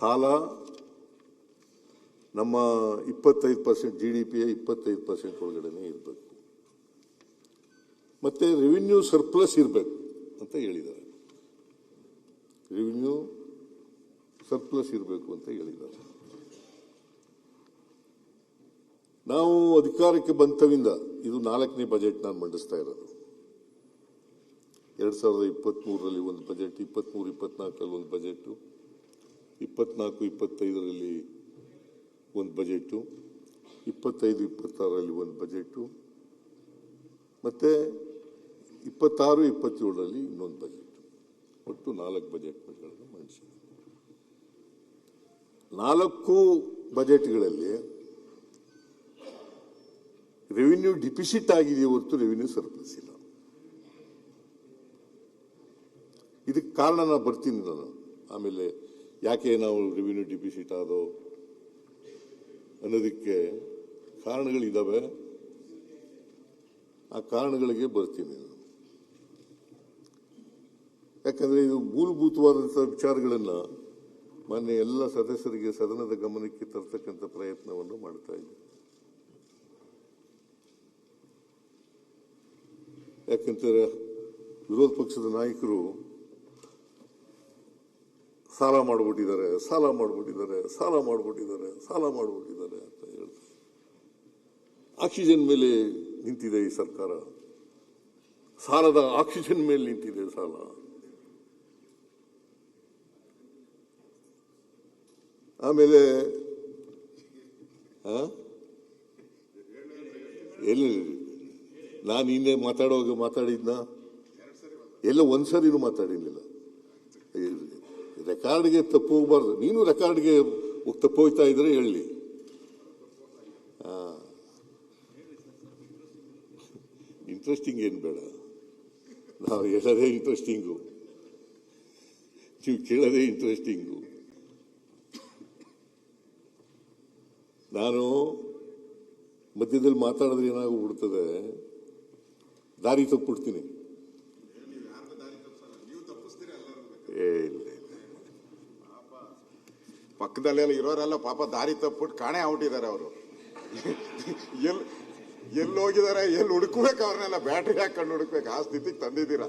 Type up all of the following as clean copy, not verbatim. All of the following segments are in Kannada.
ಸಾಲ ನಮ್ಮ 25% GDPಯ 25% ಒಳಗಡೆನೇ ಇರಬೇಕು, ಮತ್ತೆ ರೆವಿನ್ಯೂ ಸರ್ಪ್ಲಸ್ ಇರಬೇಕು ಅಂತ ಹೇಳಿದ್ದಾರೆ. ರೆವಿನ್ಯೂ ಸರ್ಪ್ಲಸ್ ಇರಬೇಕು ಅಂತ ಹೇಳಿದ್ದಾರೆ. ನಾವು ಅಧಿಕಾರಕ್ಕೆ ಬಂತವಿಂದ ಇದು 4ನೇ ಬಜೆಟ್ ನಾನು ಮಂಡಿಸ್ತಾ ಇರೋದು. 2023ರಲ್ಲಿ ಒಂದು ಬಜೆಟ್, 23-24ರಲ್ಲಿ ಒಂದು ಬಜೆಟ್, 24-25ರಲ್ಲಿ ಒಂದು ಬಜೆಟ್, 25-26ರಲ್ಲಿ ಒಂದು ಬಜೆಟ್, ಮತ್ತೆ 26-27ರಲ್ಲಿ ಇನ್ನೊಂದು ಬಜೆಟ್. ಒಟ್ಟು 4 ಬಜೆಟ್ಗಳನ್ನು ಮಂಡಿಸಿದೆ. 4 ಬಜೆಟ್ಗಳಲ್ಲಿ ರೆವಿನ್ಯೂ ಡಿಫಿಸಿಟ್ ಆಗಿದೆ ಹೊರತು ರೆವಿನ್ಯೂ ಸರ್ಪ್ಲಸ್ ಇಲ್ಲ. ಇದಕ್ಕೆ ಕಾರಣ ನಾನು ಬರ್ತೀನಿ ನಾನು ಆಮೇಲೆ, ಯಾಕೆ ನಾವು ರೆವಿನ್ಯೂ ಡಿಫಿಸಿಟ್ ಆದೋ ಅನ್ನೋದಕ್ಕೆ ಕಾರಣಗಳಿದ್ದಾವೆ. ಆ ಕಾರಣಗಳಿಗೆ ಬರ್ತೀನಿ ನಾನು. ಯಾಕಂದ್ರೆ ಇದು ಮೂಲಭೂತವಾದಂಥ ವಿಚಾರಗಳನ್ನು ಮಾನ್ಯ ಎಲ್ಲ ಸದಸ್ಯರಿಗೆ ಸದನದ ಗಮನಕ್ಕೆ ತರ್ತಕ್ಕಂಥ ಪ್ರಯತ್ನವನ್ನು ಮಾಡ್ತಾ ಇದ್ದೀನಿ. ಯಾಕಂದ್ರೆ ವಿರೋಧ ಪಕ್ಷದ ನಾಯಕರು ಸಾಲ ಮಾಡಿಬಿಟ್ಟಿದ್ದಾರೆ ಅಂತ ಹೇಳ್ತಾರೆ. ಆಕ್ಸಿಜನ್ ಮೇಲೆ ನಿಂತಿದೆ ಈ ಸರ್ಕಾರ, ಸಾಲದ ಆಕ್ಸಿಜನ್ ಮೇಲೆ ನಿಂತಿದೆ ಸಾಲ. ಆಮೇಲೆ ಎಲ್ಲಿ ನಾನು ಇನ್ನೇ ಮಾತಾಡಿದ್ನ ಎಲ್ಲ ಒಂದ್ಸರಿನೂ ಮಾತಾಡಿರ್ಲಿಲ್ಲ. ರೆಕಾರ್ಡ್ಗೆ ತಪ್ಪು ಹೋಗ್ಬಾರ್ದು. ನೀನು ರೆಕಾರ್ಡ್ಗೆ ತಪ್ಪು ಹೋಗ್ತಾ ಇದ್ರೆ ಹೇಳಿ. ಇಂಟ್ರೆಸ್ಟಿಂಗ್ ಏನು ಬೇಡ, ನಾವು ಹೇಳೋದೇ ಇಂಟ್ರೆಸ್ಟಿಂಗು, ನೀವು ಕೇಳೋದೇ ಇಂಟ್ರೆಸ್ಟಿಂಗು. ನಾನು ಮಧ್ಯದಲ್ಲಿ ಮಾತಾಡಿದ್ರೆ ಏನಾಗ್ಬಿಡ್ತದೆ, ದಾರಿ ತಪ್ಪಿಡ್ತೀನಿ. ಪಕ್ಕದಲ್ಲೆಲ್ಲ ಇರೋರೆಲ್ಲ ಪಾಪ ದಾರಿ ತಪ್ಪಿಟ್ಟು ಕಾಣೆ ಆಗ್ಬಿಟ್ಟಿದ್ದಾರೆ. ಅವರು ಎಲ್ಲಿ ಹೋಗಿದ್ದಾರೆ, ಎಲ್ಲಿ ಹುಡುಕ್ಬೇಕು, ಅವ್ರನ್ನೆಲ್ಲ ಬ್ಯಾಟ್ರಿ ಹಾಕೊಂಡು ಹುಡುಕ್ಬೇಕು, ಆ ಸ್ಥಿತಿಗೆ ತಂದಿದ್ದೀರಾ.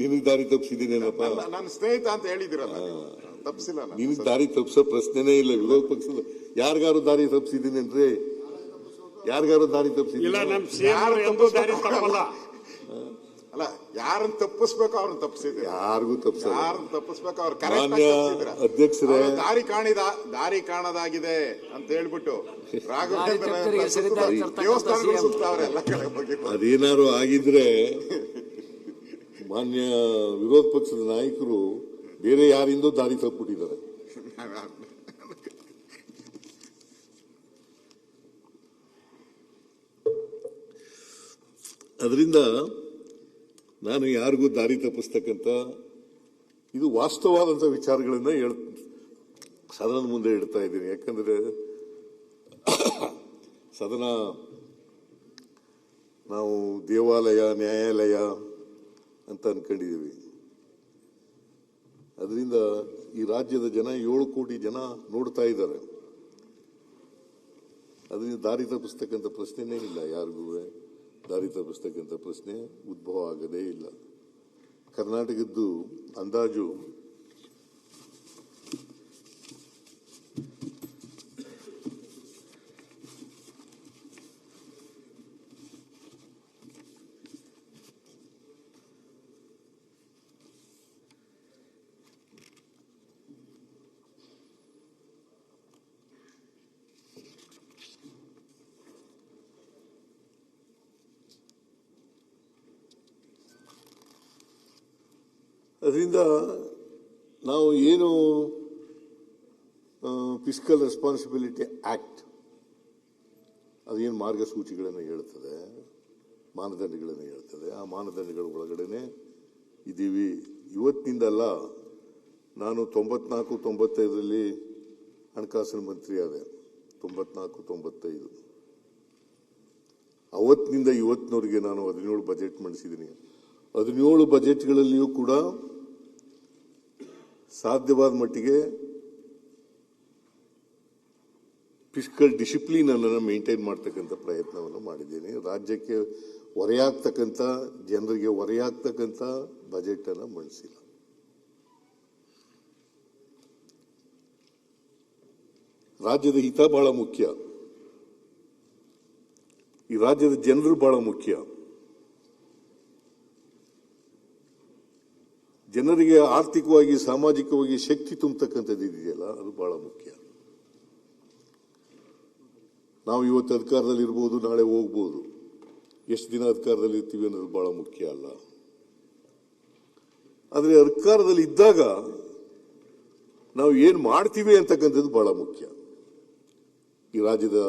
ನಿನಗೆ ದಾರಿ ತಪ್ಪಿಸಿದ್ದೀನೇನಪ್ಪ? ನನ್ನ ಸ್ನೇಹಿತ ಅಂತ ಹೇಳಿದಿರಲ್ಲ, ತಪ್ಪಿಸಿಲ್ಲ. ನಿನಗೆ ದಾರಿ ತಪ್ಪಿಸೋ ಪ್ರಶ್ನೆನೇ ಇಲ್ಲ. ವಿರೋಧ ಪಕ್ಷದ ಯಾರಿಗಾರು ದಾರಿ ತಪ್ಪಿಸಿದ್ದೀನಿ ಅಂದ್ರೆ, ಯಾರಿಗಾರು ದಾರಿ ತಪ್ಪಿಸಿದ್ದೀನಿ ಅಲ್ಲ, ಯಾರನ್ನ ತಪ್ಪಿಸ್ಬೇಕು ಅವ್ರನ್ನ ತಪ್ಪಿಸಿದ್ರೆ, ಯಾರಿಗೂ ತಪ್ಪಿಸಲ್ಲ. ಯಾರನ್ನ ತಪ್ಪಿಸ್ಬೇಕು ಅವ್ರ ಅಧ್ಯಕ್ಷರೇ, ದಾರಿ ಕಾಣದಾಗಿದೆ ಅಂತ ಹೇಳ್ಬಿಟ್ಟು ರಾಘವೇಂದ್ರ ದೇವಸ್ಥಾನ ಸುತ್ತಾವ್ರೆಲ್ಲ ಕಡೆ ಬಗ್ಗೆ. ಅದೇನಾದ್ರು ಆಗಿದ್ರೆ ಮಾನ್ಯ ವಿರೋಧ ಪಕ್ಷದ ನಾಯಕರು ಬೇರೆ ಯಾರಿಂದೋ ದಾರಿ ತಪ್ಪಿಬಿಟ್ಟಿದ್ದಾರೆ. ಅದರಿಂದ ನಾನು ಯಾರಿಗೂ ದಾರಿ ತಪ್ಪಿಸ್ತಕ್ಕಂಥ, ಇದು ವಾಸ್ತವವಾದಂಥ ವಿಚಾರಗಳನ್ನ ಸದನದ ಮುಂದೆ ಇಡ್ತಾ ಇದ್ದೀನಿ. ಯಾಕಂದ್ರೆ ಸದನ ನಾವು ದೇವಾಲಯ, ನ್ಯಾಯಾಲಯ ಅಂತ ಅನ್ಕೊಂಡಿದ್ದೀವಿ. ಅದರಿಂದ ಈ ರಾಜ್ಯದ ಜನ 7 ಕೋಟಿ ಜನ ನೋಡ್ತಾ ಇದ್ದಾರೆ. ಅದರಿಂದ ದಾರಿ ತಪ್ಪಿಸ್ತಕ್ಕಂಥ ಪ್ರಶ್ನೆನೇ ಇಲ್ಲ, ಯಾರಿಗೂ ದಾರಿ ತಪ್ಪಿಸ್ತಕ್ಕಂಥ ಪ್ರಶ್ನೆ ಉದ್ಭವ ಆಗದೇ ಇಲ್ಲ. ಕರ್ನಾಟಕದ್ದು ಅಂದಾಜು ಅದರಿಂದ ನಾವು ಏನು ಫಿಸ್ಕಲ್ ರೆಸ್ಪಾನ್ಸಿಬಿಲಿಟಿ ಆಕ್ಟ್ ಅದೇನು ಮಾರ್ಗಸೂಚಿಗಳನ್ನು ಹೇಳ್ತದೆ, ಮಾನದಂಡಗಳನ್ನು ಹೇಳ್ತದೆ, ಆ ಮಾನದಂಡಗಳ ಒಳಗಡೆನೆ ಇದ್ದೀವಿ. ಇವತ್ತಿನಿಂದಲ್ಲ, ನಾನು 94-95ರಲ್ಲಿ ಹಣಕಾಸಿನ ಮಂತ್ರಿ ಆದೆ. 94-95 ಅವತ್ತಿನಿಂದ ಇವತ್ತಿನವರೆಗೆ ನಾನು 17 ಬಜೆಟ್ ಮಂಡಿಸಿದ್ದೀನಿ. 17 ಬಜೆಟ್ಗಳಲ್ಲಿಯೂ ಕೂಡ ಸಾಧ್ಯವಾದ ಮಟ್ಟಿಗೆ ಫಿಸ್ಕಲ್ ಡಿಸಿಪ್ಲಿನ್ ಅನ್ನು ಮೇಂಟೈನ್ ಮಾಡ್ತಕ್ಕಂಥ ಪ್ರಯತ್ನವನ್ನು ಮಾಡಿದ್ದೀನಿ. ರಾಜ್ಯಕ್ಕೆ ಹೊರೆಯಾಗ್ತಕ್ಕಂಥ, ಜನರಿಗೆ ಹೊರೆಯಾಗ್ತಕ್ಕಂಥ ಬಜೆಟ್ ಅನ್ನು ಮಂಡಿಸಿಲ್ಲ. ರಾಜ್ಯದ ಹಿತ ಬಹಳ ಮುಖ್ಯ, ಈ ರಾಜ್ಯದ ಜನರು ಬಹಳ ಮುಖ್ಯ. ಜನರಿಗೆ ಆರ್ಥಿಕವಾಗಿ, ಸಾಮಾಜಿಕವಾಗಿ ಶಕ್ತಿ ತುಂಬತಕ್ಕಂಥದ್ದು ಇದೆಯಲ್ಲ, ಅದು ಬಹಳ ಮುಖ್ಯ. ನಾವು ಇವತ್ತು ಅಧಿಕಾರದಲ್ಲಿ ಇರ್ಬೋದು, ನಾಳೆ ಹೋಗ್ಬೋದು. ಎಷ್ಟು ದಿನ ಅಧಿಕಾರದಲ್ಲಿ ಇರ್ತೀವಿ ಅನ್ನೋದು ಬಹಳ ಮುಖ್ಯ ಅಲ್ಲ. ಆದರೆ ಅಧಿಕಾರದಲ್ಲಿ ಇದ್ದಾಗ ನಾವು ಏನು ಮಾಡ್ತೀವಿ ಅಂತಕ್ಕಂಥದ್ದು ಬಹಳ ಮುಖ್ಯ. ಈ ರಾಜ್ಯದ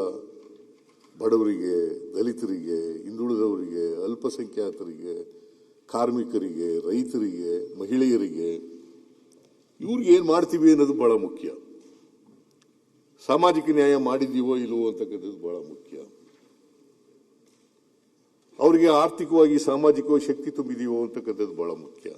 ಬಡವರಿಗೆ, ದಲಿತರಿಗೆ, ಹಿಂದುಳಿದವರಿಗೆ, ಅಲ್ಪಸಂಖ್ಯಾತರಿಗೆ, ಕಾರ್ಮಿಕರಿಗೆ, ರೈತರಿಗೆ, ಮಹಿಳೆಯರಿಗೆ, ಇವ್ರಿಗೆ ಏನು ಮಾಡ್ತೀವಿ ಅನ್ನೋದು ಬಹಳ ಮುಖ್ಯ. ಸಾಮಾಜಿಕ ನ್ಯಾಯ ಮಾಡಿದ್ದೀವೋ ಇಲ್ವೋ ಅಂತಕ್ಕಂಥದ್ದು ಬಹಳ ಮುಖ್ಯ. ಅವರಿಗೆ ಆರ್ಥಿಕವಾಗಿ, ಸಾಮಾಜಿಕವಾಗಿ ಶಕ್ತಿ ತುಂಬಿದೀವೋ ಅಂತಕ್ಕಂಥದ್ದು ಬಹಳ ಮುಖ್ಯ.